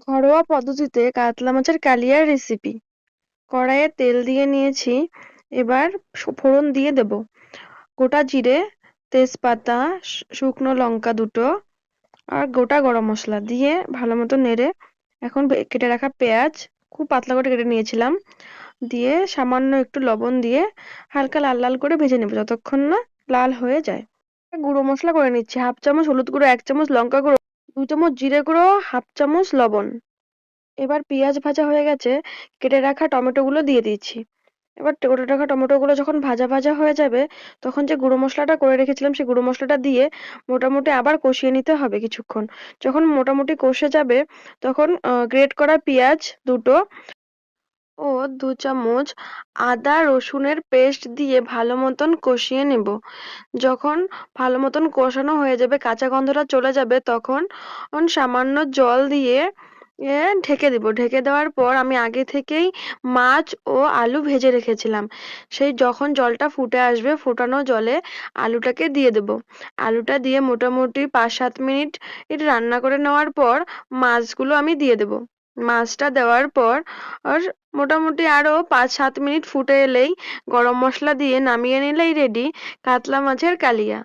ঘরোয়া পদ্ধতিতে কাতলা মাছের কালিয়ার রেসিপি। কড়াইয়ে তেল দিয়ে নিয়েছি। এবার ফোড়ন দিয়ে দেব গোটা জিরে, তেজপাতা, শুকনো লঙ্কা দুটো আর গোটা গরম মশলা দিয়ে ভালো মতো নেড়ে এখন কেটে রাখা পেঁয়াজ খুব পাতলা করে কেটে নিয়েছিলাম দিয়ে সামান্য একটু লবণ দিয়ে হালকা লাল লাল করে ভেজে নেব যতক্ষণ না লাল হয়ে যায়। গুঁড়ো মশলা করে নিচ্ছি, 1/2 চামচ হলুদ গুঁড়ো, 1 চামচ লঙ্কা গুঁড়ো, 2 চামচ জিরে গুঁড়ো, 1/2 চামচ লবণ। এবার পেঁয়াজ ভাজা হয়ে গেছে, কেটে রাখা টমেটো গুলো দিয়ে দিচ্ছি। এবার কেটে রাখা টমেটো গুলো যখন ভাজা ভাজা হয়ে যাবে তখন যে গুঁড়ো মশলাটা করে রেখেছিলাম সেই গুঁড়ো মশলাটা দিয়ে মোটামুটি আবার কষিয়ে নিতে হবে কিছুক্ষণ। যখন মোটামুটি কষে যাবে তখন গ্রেট করা পেঁয়াজ দুটো ও 2 চামচ আদা রসুনের পেস্ট দিয়ে ভালো মতন কষিয়ে নেব। যখন ভালো মতন কষানো হয়ে যাবে, কাঁচা গন্ধটা চলে যাবে, তখন সামান্য জল দিয়ে ঢেকে দেব। ঢেকে দেওয়ার পর আমি আগে থেকেই মাছ ও আলু ভেজে রেখেছিলাম। সেই যখন জলটা ফুটে আসবে ফোটানো জলে আলুটাকে দিয়ে দেব। আলুটা দিয়ে মোটামুটি 5-7 মিনিট এটা রান্না করে নেওয়ার পর মাছগুলো আমি দিয়ে দেব। মাছটা দেওয়ার পর আর মোটামুটি আরো 5-7 মিনিট ফুটে এলেই গরম মশলা দিয়ে নামিয়ে নিলেই রেডি কাতলা মাছের কালিয়া।